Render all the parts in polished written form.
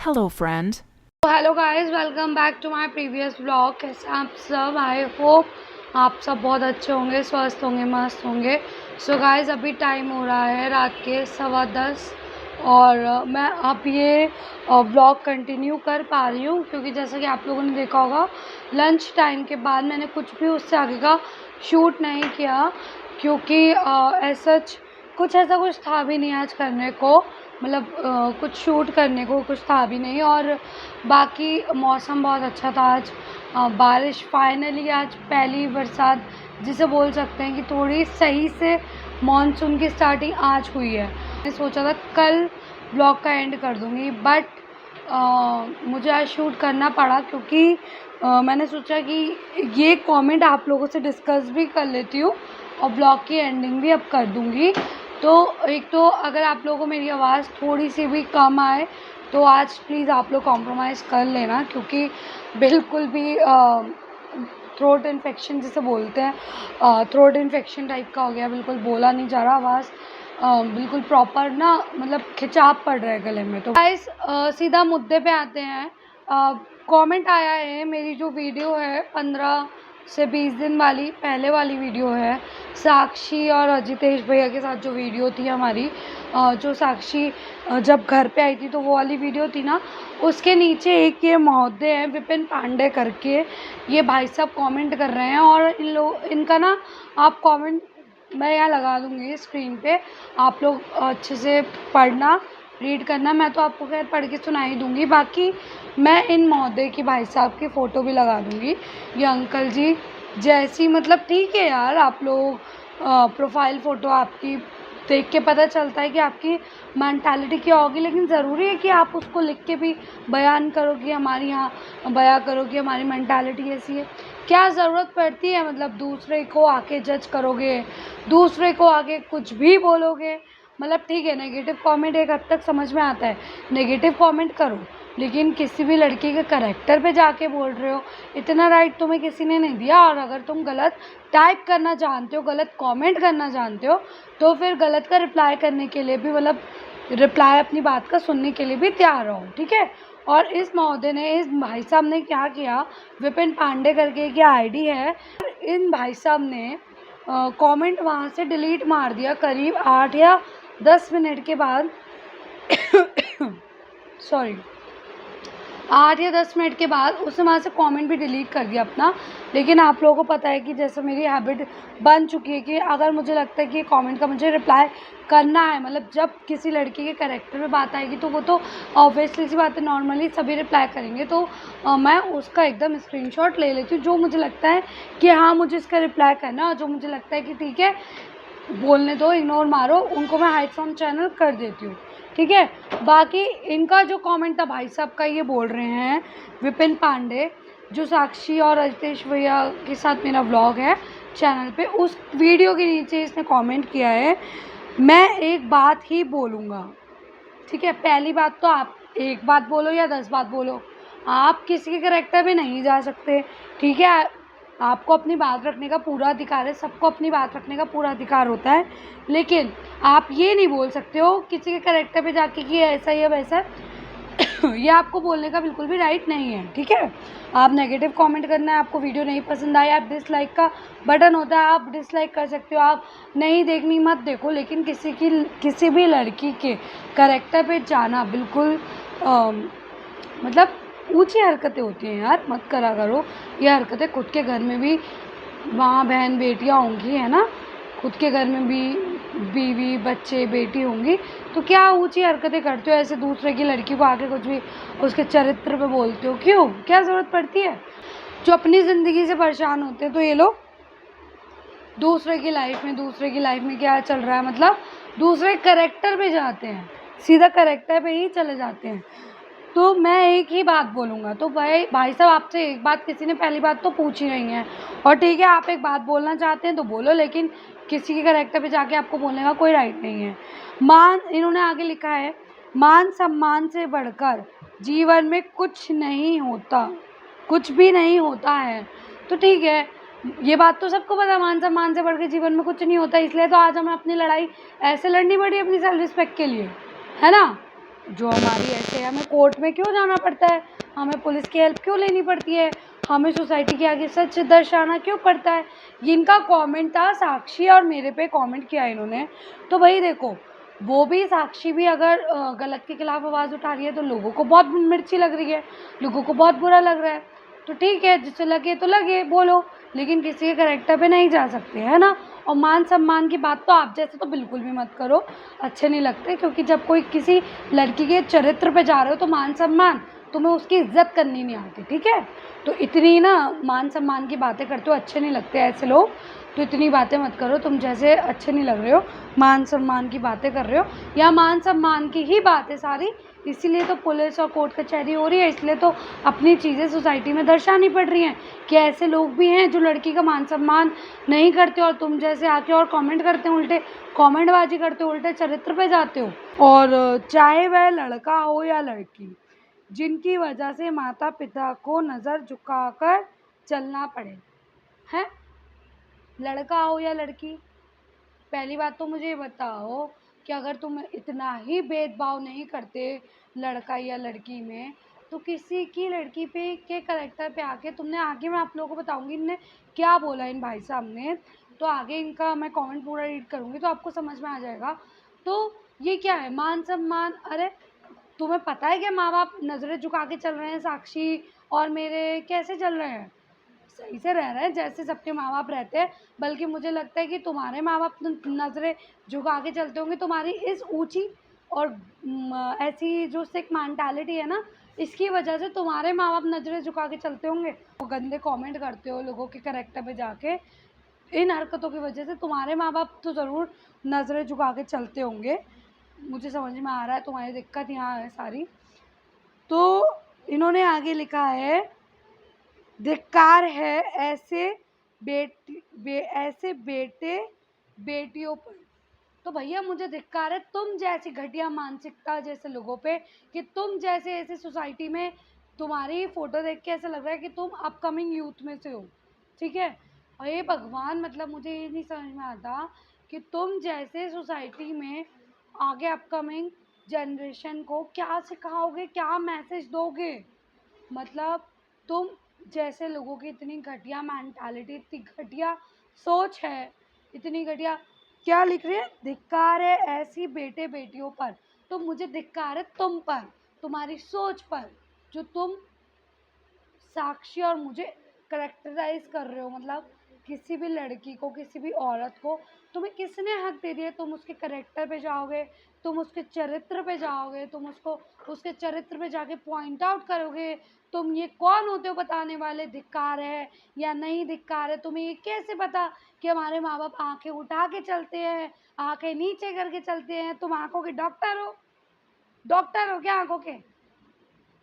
Hello, friend. Hello guys, welcome back to my previous blog. कैसे आप सब? I hope आप सब बहुत अच्छे होंगे, स्वस्थ होंगे, मस्त होंगे। सो गाइस, अभी टाइम हो रहा है रात के 10:15 और मैं अब ये ब्लॉग कंटिन्यू कर पा रही हूँ क्योंकि जैसा कि आप लोगों ने देखा होगा, लंच टाइम के बाद मैंने कुछ भी उससे आगे का शूट नहीं किया क्योंकि ऐसा कुछ था भी नहीं आज करने को। मतलब कुछ शूट करने को कुछ था भी नहीं। और बाकी मौसम बहुत अच्छा था आज। बारिश फाइनली, आज पहली बरसात जिसे बोल सकते हैं कि थोड़ी सही से मॉनसून की स्टार्टिंग आज हुई है। मैंने सोचा था कल ब्लॉग का एंड कर दूँगी, बट मुझे आज शूट करना पड़ा क्योंकि मैंने सोचा कि ये कमेंट आप लोगों से डिस्कस भी कर लेती हूँ और ब्लॉग की एंडिंग भी अब कर दूँगी। तो एक तो अगर आप लोगों को मेरी आवाज़ थोड़ी सी भी कम आए तो आज प्लीज़ आप लोग कॉम्प्रोमाइज़ कर लेना क्योंकि बिल्कुल भी थ्रोट इन्फेक्शन जिसे बोलते हैं, थ्रोट इन्फेक्शन टाइप का हो गया। बिल्कुल बोला नहीं जा रहा, आवाज़ बिल्कुल प्रॉपर ना, मतलब खिंचाव पड़ रहा है गले में। तो गाइस, सीधा मुद्दे पे आते हैं। कमेंट आया है, मेरी जो वीडियो है 15 से 20 दिन वाली पहले वाली वीडियो है, साक्षी और अजितेश भैया के साथ जो वीडियो थी हमारी, जो साक्षी जब घर पे आई थी तो वो वाली वीडियो थी ना, उसके नीचे एक ये महोदय हैं विपिन पांडे करके, ये भाई साहब कमेंट कर रहे हैं। और इनका ना आप कमेंट मैं यहाँ लगा दूँगी स्क्रीन पे, आप लोग अच्छे से पढ़ना, रीड करना। मैं तो आपको खैर पढ़ के सुना ही दूँगी, बाकी मैं इन महोदय की, भाई साहब की फ़ोटो भी लगा दूँगी। ये अंकल जी जैसी, मतलब ठीक है यार, आप लोग प्रोफाइल फ़ोटो आपकी देख के पता चलता है कि आपकी मेंटालिटी क्या होगी, लेकिन ज़रूरी है कि आप उसको लिख के भी बयान करो कि हमारी यहाँ बयां करो कि हमारी मेंटालिटी ऐसी है। क्या ज़रूरत पड़ती है, मतलब दूसरे को आके जज करोगे, दूसरे को आके कुछ भी बोलोगे। मतलब ठीक है, नेगेटिव कमेंट एक हद तक समझ में आता है, नेगेटिव कमेंट करो, लेकिन किसी भी लड़की के करैक्टर पे जाके बोल रहे हो, इतना राइट तुम्हें किसी ने नहीं दिया। और अगर तुम गलत टाइप करना जानते हो, गलत कमेंट करना जानते हो, तो फिर गलत का रिप्लाई करने के लिए भी, मतलब रिप्लाई अपनी बात का सुनने के लिए भी तैयार रहो, ठीक है। और इस महोदय ने, इस भाई साहब ने क्या किया, विपिन पांडे करके क्या आईडी है, इन भाई साहब ने कमेंट वहाँ से डिलीट मार दिया करीब 8 या 10 मिनट के बाद। सॉरी, 8 या 10 मिनट के बाद उसने वहाँ से कमेंट भी डिलीट कर दिया अपना। लेकिन आप लोगों को पता है कि जैसे मेरी हैबिट बन चुकी है कि अगर मुझे लगता है कि कमेंट का मुझे रिप्लाई करना है, मतलब जब किसी लड़की के कैरेक्टर पे बात आएगी तो वो तो ऑब्वियसली सी बात है, नॉर्मली सभी रिप्लाई करेंगे। तो मैं उसका एकदम स्क्रीनशॉट ले लेती हूँ, जो मुझे लगता है कि हाँ मुझे इसका रिप्लाई करना है, और जो मुझे लगता है कि ठीक है बोलने दो, इग्नोर मारो, उनको मैं हाइड फ्रॉम चैनल कर देती हूँ, ठीक है। बाकी इनका जो कमेंट था भाई साहब का, ये बोल रहे हैं विपिन पांडे, जो साक्षी और अजितेश भैया के साथ मेरा व्लॉग है चैनल पे, उस वीडियो के नीचे इसने कमेंट किया है, मैं एक बात ही बोलूँगा, ठीक है। पहली बात तो आप एक बात बोलो या 10 बात बोलो, आप किसी के करैक्टर पे नहीं जा सकते, ठीक है। आपको अपनी बात रखने का पूरा अधिकार है, सबको अपनी बात रखने का पूरा अधिकार होता है, लेकिन आप ये नहीं बोल सकते हो किसी के करैक्टर पे जाके कि ऐसा ही है वैसा है। ये आपको बोलने का बिल्कुल भी राइट नहीं है, ठीक है। आप नेगेटिव कमेंट करना है, आपको वीडियो नहीं पसंद आई, आप डिसलाइक का बटन होता है, आप डिसलाइक कर सकते हो, आप नहीं देखनी मत देखो, लेकिन किसी भी लड़की के करैक्टर पे जाना बिल्कुल मतलब ऊँची हरकतें होती हैं यार, मत करा करो ये हरकतें। खुद के घर में भी माँ बहन बेटियाँ होंगी, है ना, खुद के घर में भी बीवी बच्चे बेटी होंगी, तो क्या ऊँची हरकतें करते हो, ऐसे दूसरे की लड़की को आके कुछ भी उसके चरित्र पे बोलते हो, क्यों, क्या ज़रूरत पड़ती है। जो अपनी ज़िंदगी से परेशान होते हैं तो ये लोग दूसरे की लाइफ में क्या चल रहा है, मतलब दूसरे करैक्टर पे जाते हैं, सीधा करैक्टर पे ही चले जाते हैं। तो मैं एक ही बात बोलूँगा, तो भाई साहब आपसे एक बात किसी ने पहली बात तो पूछी नहीं है, और ठीक है आप एक बात बोलना चाहते हैं तो बोलो, लेकिन किसी के करैक्टर पे जाके आपको बोलने का कोई राइट नहीं है। इन्होंने आगे लिखा है, मान सम्मान से बढ़कर जीवन में कुछ नहीं होता, कुछ भी नहीं होता है। तो ठीक है, ये बात तो सबको पता है, मान सम्मान से बढ़ के जीवन में कुछ नहीं होता, इसलिए तो आज हमें अपनी लड़ाई ऐसे लड़नी पड़ी अपनी सेल्फ रिस्पेक्ट के लिए, है ना। जो हमारी ऐसे हमें कोर्ट में क्यों जाना पड़ता है, हमें पुलिस की हेल्प क्यों लेनी पड़ती है, हमें सोसाइटी के आगे सच दर्शाना क्यों पड़ता है। ये इनका कमेंट था, साक्षी और मेरे पे कमेंट किया इन्होंने। तो भाई देखो, वो भी साक्षी भी अगर गलत के खिलाफ आवाज़ उठा रही है तो लोगों को बहुत मिर्ची लग रही है, लोगों को बहुत बुरा लग रहा है। तो ठीक है, जिससे लगे तो लगे, बोलो, लेकिन किसी के करैक्टर पे नहीं जा सकते, है ना। और मान सम्मान की बात तो आप जैसे तो बिल्कुल भी मत करो, अच्छे नहीं लगते। क्योंकि जब कोई किसी लड़की के चरित्र पे जा रहे हो तो मान सम्मान, तुम्हें उसकी इज्जत करनी नहीं आती, ठीक है। तो इतनी ना मान सम्मान की बातें करते हो, अच्छे नहीं लगते ऐसे लोग। तो इतनी बातें मत करो, तुम जैसे अच्छे नहीं लग रहे हो, मान सम्मान की बातें कर रहे हो, या मान सम्मान की ही बात है सारी। इसीलिए तो पुलिस और कोर्ट कचहरी हो रही है, इसलिए तो अपनी चीज़ें सोसाइटी में दर्शानी पड़ रही हैं कि ऐसे लोग भी हैं जो लड़की का मान सम्मान नहीं करते, और तुम जैसे आके और कमेंट करते हो, उल्टे कमेंटबाजी करते हो, उल्टे चरित्र पे जाते हो। और चाहे वह लड़का हो या लड़की, जिनकी वजह से माता पिता को नज़र झुकाकर चलना पड़े, हैं, लड़का हो या लड़की। पहली बात तो मुझे ये बताओ कि अगर तुम इतना ही भेदभाव नहीं करते लड़का या लड़की में, तो किसी की लड़की पे के करेक्टर पे आके तुमने, आगे मैं आप लोगों को बताऊंगी इनने क्या बोला इन भाई साहब ने, तो आगे इनका मैं कमेंट पूरा रीड करूंगी तो आपको समझ में आ जाएगा। तो ये क्या है, मान सम्मान? अरे तुम्हें पता है क्या माँ बाप नज़रें झुका के चल रहे हैं, साक्षी और मेरे कैसे चल रहे हैं, सही से रह रहे हैं जैसे सबके माँ बाप रहते हैं। बल्कि मुझे लगता है कि तुम्हारे माँ बाप नज़रें झुका के चलते होंगे, तुम्हारी इस ऊंची और ऐसी जो सिक मेंटालिटी है ना, इसकी वजह से तुम्हारे माँ बाप नज़रें झुका के चलते होंगे। वो गंदे कमेंट करते हो लोगों के करेक्टर पे जाके, इन हरकतों की वजह से तुम्हारे माँ बाप तो ज़रूर नज़रें झुका के चलते होंगे। मुझे समझ में आ रहा है तुम्हारी दिक्कत यहाँ है सारी। तो इन्होंने आगे लिखा है, धिक्कार है ऐसे बेटे बेटियों पर। तो भैया मुझे धिक्कार है तुम जैसी घटिया मानसिकता जैसे लोगों पे, कि तुम जैसे ऐसे सोसाइटी में, तुम्हारी फोटो देख के ऐसा लग रहा है कि तुम अपकमिंग यूथ में से हो, ठीक है। और ये भगवान, मतलब मुझे ये नहीं समझ में आता कि तुम जैसे सोसाइटी में आगे अपकमिंग जनरेशन को क्या सिखाओगे, क्या मैसेज दोगे। मतलब तुम जैसे लोगों की इतनी घटिया मेंटालिटी, इतनी घटिया सोच है, इतनी घटिया, क्या लिख रहे हैं, धिक्कार है ऐसी बेटे बेटियों पर। तो मुझे धिक्कार है तुम पर, तुम्हारी सोच पर, जो तुम साक्षी और मुझे करेक्टराइज कर रहे हो। मतलब किसी भी लड़की को, किसी भी औरत को, तुम्हें किसने हक दे दिया तुम उसके करेक्टर पे जाओगे, तुम उसके चरित्र पे जाओगे, तुम उसको उसके चरित्र पे जाके पॉइंट आउट करोगे। तुम ये कौन होते हो बताने वाले, धिक्कार है या नहीं धिक्कार है? तुम्हें ये कैसे पता कि हमारे माँ बाप आंखें उठा के चलते हैं, आंखें नीचे करके चलते हैं? तुम आंखों के डॉक्टर हो? डॉक्टर हो क्या आंखों के,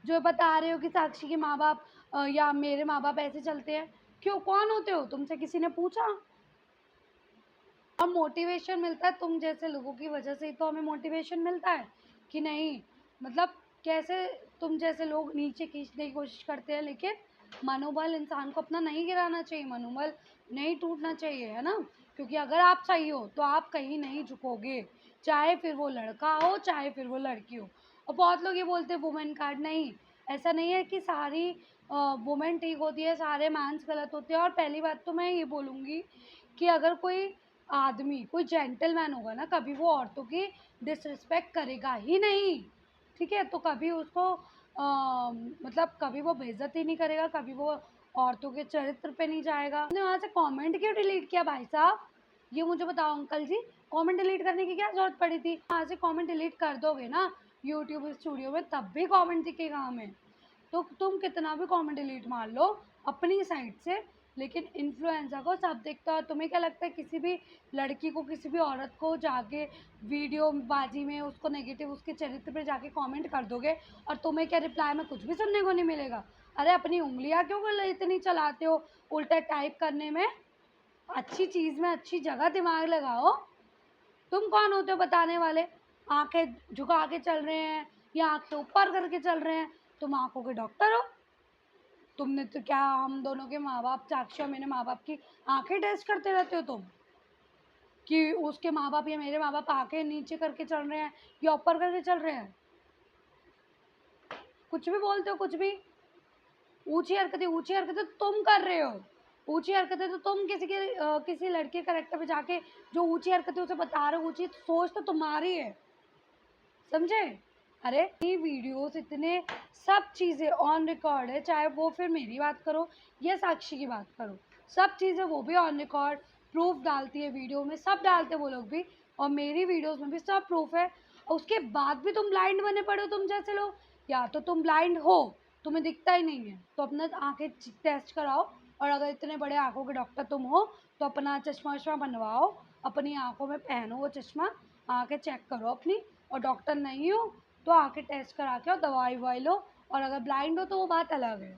जो बता रहे हो कि साक्षी के माँ बाप या मेरे माँ बाप ऐसे चलते हैं? क्यों, कौन होते हो? तुमसे किसी ने पूछा? और मोटिवेशन मिलता है तुम जैसे लोगों की वजह से ही तो हमें मोटिवेशन मिलता है, कि नहीं। मतलब कैसे तुम जैसे लोग नीचे खींचने की कोशिश करते हैं, लेकिन मनोबल इंसान को अपना नहीं गिराना चाहिए, मनोबल नहीं टूटना चाहिए, है ना। क्योंकि अगर आप सही हो तो आप कहीं नहीं झुकोगे, चाहे फिर वो लड़का हो, चाहे फिर वो लड़की हो। और बहुत लोग ये बोलते हैं वुमेन कार्ड, नहीं, ऐसा नहीं है कि सारी वुमेन ठीक होती है, सारे मैंस गलत होते हैं। और पहली बात तो मैं ये बोलूँगी कि अगर कोई आदमी, कोई जेंटलमैन होगा ना, कभी वो औरतों की डिसरिस्पेक्ट करेगा ही नहीं, ठीक है। तो कभी उसको मतलब कभी वो बेइज्जती नहीं करेगा, कभी वो औरतों के चरित्र पे नहीं जाएगा। आपने वहाँ से कमेंट क्यों डिलीट किया भाई साहब, ये मुझे बताओ अंकल जी। कमेंट डिलीट करने की क्या जरूरत पड़ी थी? वहाँ से कमेंट डिलीट कर दोगे ना यूट्यूब स्टूडियो में, तब भी कमेंट दिखेगा हमें। तो तुम कितना भी कमेंट डिलीट मार लो अपनी साइड से, लेकिन इन्फ्लुएंसर को सब दिखता है। तुम्हें क्या लगता है किसी भी लड़की को, किसी भी औरत को जाके वीडियो बाजी में उसको नेगेटिव, उसके चरित्र पे जाके कमेंट कर दोगे और तुम्हें क्या रिप्लाई में कुछ भी सुनने को नहीं मिलेगा? अरे अपनी उंगलियां क्यों इतनी चलाते हो उल्टा टाइप करने में? अच्छी चीज़ में अच्छी जगह दिमाग लगाओ। तुम कौन होते हो बताने वाले? आंखें झुका के चल रहे हैं या आंखें ऊपर करके चल रहे हैं? तुम आंखों के डॉक्टर हो? तुमने तो क्या, हम दोनों के माँ बाप, साक्षी और मेरे माँ बाप की आंखें टेस्ट करते रहते हो तुम, कि उसके माँ बाप या मेरे माँ बाप आंखें नीचे करके चल रहे हैं या ऊपर करके चल रहे हैं? कुछ भी बोलते हो, कुछ भी। ऊंची हरकतें तो तुम कर रहे हो। ऊंची हरकतें तो तुम किसी लड़के कैरेक्टर पे जाके जो ऊंची हरकतें उसे बता रहे हो, ऊंची सोच तो तुम्हारी है, समझे? अरे ये वीडियोस इतने सब चीज़ें ऑन रिकॉर्ड है, चाहे वो फिर मेरी बात करो या साक्षी की बात करो, सब चीज़ें वो भी ऑन रिकॉर्ड प्रूफ डालती है वीडियो में, सब डालते हैं वो लोग भी, और मेरी वीडियोस में भी सब प्रूफ है। और उसके बाद भी तुम ब्लाइंड बने पड़े हो तुम जैसे लोग। या तो तुम ब्लाइंड हो, तुम्हें दिखता ही नहीं है, तो अपना आंखें टेस्ट कराओ, और अगर इतने बड़े आंखों के डॉक्टर तुम हो तो अपना चश्मा वश्मा बनवाओ, अपनी आंखों में पहनो वो चश्मा, आंखें चेक करो अपनी। और डॉक्टर नहीं हो तो आके टेस्ट करा के और दवाई ववाई लो। और अगर ब्लाइंड हो तो वो बात अलग है,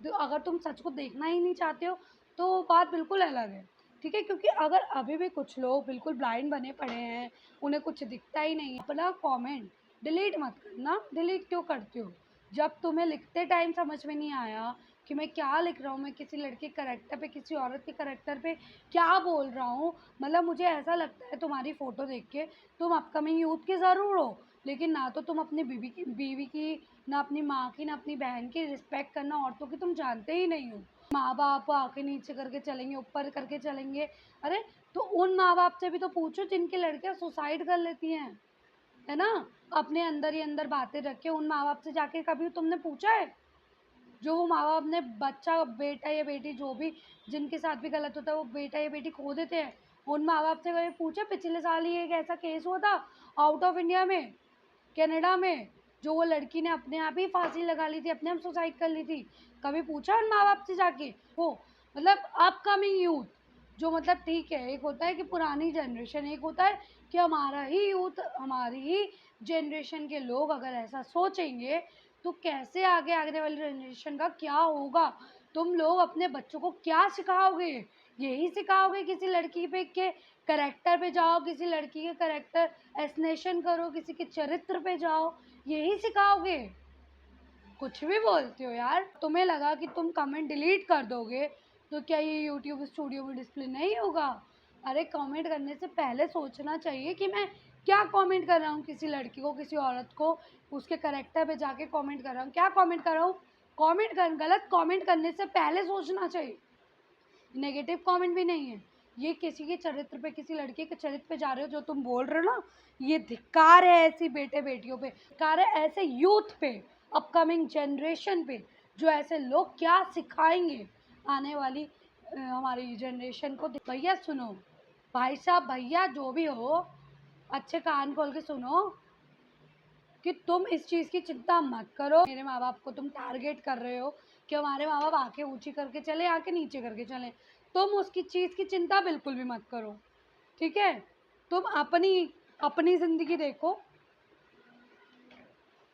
तो अगर तुम सच को देखना ही नहीं चाहते हो तो वो बात बिल्कुल अलग है, ठीक है? क्योंकि अगर अभी भी कुछ लोग बिल्कुल ब्लाइंड बने पड़े हैं, उन्हें कुछ दिखता ही नहीं, अपना कमेंट डिलीट मत करना। डिलीट क्यों करते हो? जब तुम्हें लिखते टाइम समझ में नहीं आया कि मैं क्या लिख रहा हूँ, मैं किसी लड़के करेक्टर पे, किसी औरत के करेक्टर पे क्या बोल रहा हूँ, मतलब मुझे ऐसा लगता है तुम्हारी फ़ोटो देख के तुम अपकमिंग यूथ के ज़रूर हो, लेकिन ना तो तुम अपनी बीवी की, ना अपनी माँ की, ना अपनी बहन की रिस्पेक्ट करना औरतों की तुम जानते ही नहीं हो। माँ बाप आके नीचे करके चलेंगे, ऊपर करके चलेंगे। अरे तो उन माँ बाप से भी तो पूछो जिनकी लड़कियाँ सुसाइड कर लेती हैं, है ना? अपने अंदर ही अंदर बातें रख के उन माँ बाप से जाके कभी तुमने पूछा है? जो वो माँ बाप ने बच्चा, बेटा या बेटी, जो भी जिनके साथ भी गलत होता है, वो बेटा या बेटी खो देते हैं, उन माँ बाप से कभी पूछा? पिछले साल ही एक ऐसा केस हुआ था आउट ऑफ इंडिया में, कनाडा में, जो वो लड़की ने अपने आप ही फांसी लगा ली थी, अपने आप सुसाइड कर ली थी। कभी पूछा उन माँ बाप से जाके? वो मतलब अपकमिंग यूथ, जो मतलब ठीक है, एक होता है कि पुरानी जनरेशन, एक होता है कि हमारा ही यूथ, हमारी ही जनरेशन के लोग अगर ऐसा सोचेंगे तो कैसे आगे आने वाली जनरेशन का क्या होगा? तुम लोग अपने बच्चों को क्या सिखाओगे? यही सिखाओगे किसी लड़की पे के करेक्टर पे जाओ, किसी लड़की के करेक्टर एसनेशन करो, किसी के चरित्र पे जाओ, यही सिखाओगे? कुछ भी बोलते हो यार। तुम्हें लगा कि तुम कमेंट डिलीट कर दोगे तो क्या ये यूट्यूब स्टूडियो में डिस्प्ले नहीं होगा? अरे कमेंट करने से पहले सोचना चाहिए कि मैं क्या कमेंट कर रहा हूँ, किसी लड़की को, किसी औरत को, उसके करेक्टर पे जाके कमेंट कर रहा हूँ, क्या कमेंट कर रहा हूँ? गलत कमेंट करने से पहले सोचना चाहिए। नेगेटिव कमेंट भी नहीं है, ये किसी के चरित्र पे, किसी लड़के के चरित्र पे जा रहे हो जो तुम बोल रहे हो ना, ये धिक्कार है ऐसी बेटे बेटियों पे, धिक्कार है ऐसे यूथ पे, अपकमिंग जनरेशन पे, जो ऐसे लोग क्या सिखाएंगे आने वाली हमारी जनरेशन को। भैया सुनो, भाई साहब, भैया जो भी हो, अच्छे कान खोल के सुनो कि तुम इस चीज़ की चिंता मत करो। मेरे माँ बाप को तुम टारगेट कर रहे हो कि हमारे माँ बाप आंखें ऊंची करके चले, आंखें नीचे करके चले, तुम उसकी चीज़ की चिंता बिल्कुल भी मत करो, ठीक है? तुम अपनी अपनी ज़िंदगी देखो।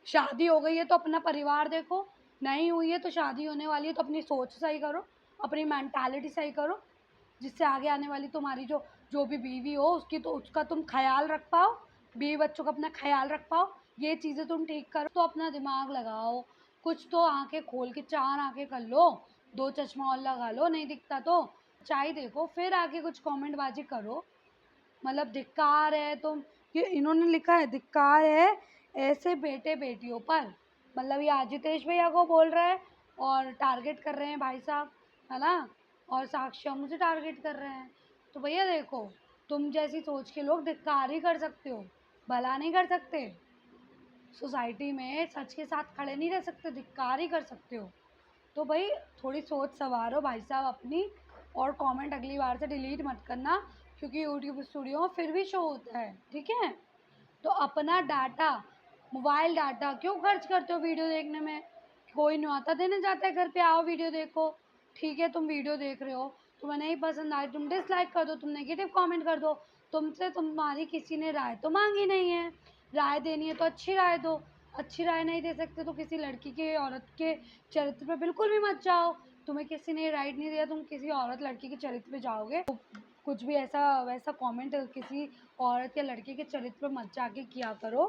शादी हो गई है तो अपना परिवार देखो, नहीं हुई है तो शादी होने वाली है तो अपनी सोच सही करो, अपनी मेंटालिटी सही करो, जिससे आगे आने वाली तुम्हारी जो जो भी बीवी हो उसकी, तो उसका तुम ख्याल रख पाओ, बीवी बच्चों का अपना ख्याल रख पाओ। ये चीज़ें तुम ठीक करो तो अपना दिमाग लगाओ, कुछ तो आंखें खोल के 4 आंखें कर लो, 2 चश्मा और लगा लो, नहीं दिखता तो चाय देखो, फिर आके कुछ कमेंट बाजी करो। मतलब धिक्कार है तुम, ये इन्होंने लिखा है धिक्कार है ऐसे बेटे बेटियों पर, मतलब ये आजितेश भैया को बोल रहा है और टारगेट कर रहे हैं भाई साहब, है ना? और साक्षी मुझे टारगेट कर रहे हैं। तो भैया देखो, तुम जैसी सोच के लोग धिक्कार ही कर सकते हो, भला नहीं कर सकते। सोसाइटी में सच के साथ खड़े नहीं रह सकते, धिक्कार ही कर सकते हो। तो भाई थोड़ी सोच संवारो भाई साहब अपनी, और कमेंट अगली बार से डिलीट मत करना, क्योंकि यूट्यूब स्टूडियो में फिर भी शो होता है, ठीक है? तो अपना डाटा, मोबाइल डाटा क्यों खर्च करते हो वीडियो देखने में? कोई न्योता देने जाता है घर पे, आओ वीडियो देखो, ठीक है? तुम वीडियो देख रहे हो, तुम्हें नहीं पसंद आई, तुम डिसलाइक कर दो, तुम नेगेटिव कमेंट कर दो, तुमसे तुम्हारी किसी ने राय तो मांगी नहीं है। राय देनी है तो अच्छी राय दो, अच्छी राय नहीं दे सकते तो किसी लड़की के, औरत के चरित्र पे बिल्कुल भी मत जाओ। तुम्हें किसी ने राइट नहीं दिया, तुम किसी औरत लड़की के चरित्र पे जाओगे तो कुछ भी ऐसा वैसा कमेंट किसी औरत या लड़के के चरित्र पे मत जाके किया करो,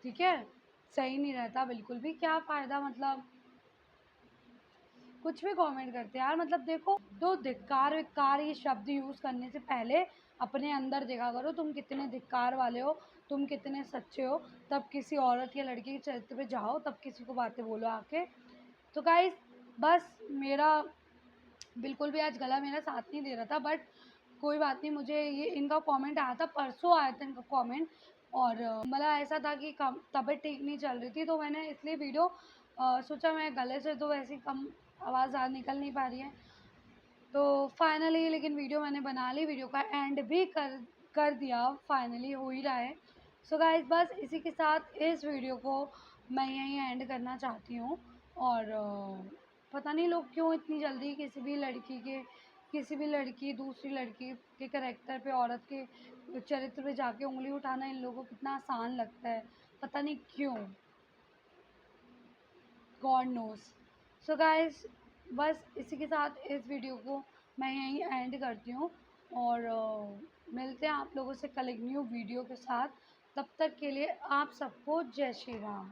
ठीक है? सही नहीं रहता बिल्कुल भी, क्या फ़ायदा, मतलब कुछ भी कमेंट करते हैं यार। मतलब देखो, तो धिक्कार विक्कार ये शब्द यूज़ करने से पहले अपने अंदर देखा करो तुम कितने धिक्कार वाले हो, तुम कितने सच्चे हो, तब किसी औरत या लड़की के चरित्र पे जाओ, तब किसी को बातें बोलो आके। तो गाइस बस मेरा बिल्कुल भी आज गला मेरा साथ नहीं दे रहा था, बट कोई बात नहीं। मुझे ये इनका कमेंट आया था, परसों आया था इनका कमेंट, और मतलब ऐसा था कि कम तबीयत ठीक नहीं चल रही थी, तो मैंने इसलिए वीडियो सोचा, मैं गले से तो वैसे ही कम आवाज़ निकल नहीं पा रही है, तो फाइनली लेकिन वीडियो मैंने बना ली, वीडियो का एंड भी कर दिया, फाइनली हो ही रहा है। सो गाइस बस इसी के साथ इस वीडियो को मैं यहीं एंड करना चाहती हूँ। और पता नहीं लोग क्यों इतनी जल्दी किसी भी लड़की दूसरी लड़की के करैक्टर पे, औरत के चरित्र पे जाके उंगली उठाना इन लोगों को कितना आसान लगता है, पता नहीं क्यों, गॉड नोस। सो गाइस बस इसी के साथ इस वीडियो को मैं यहीं एंड करती हूँ, और मिलते हैं आप लोगों से कल एक न्यू वीडियो के साथ। तब तक के लिए आप सबको जय श्री राम।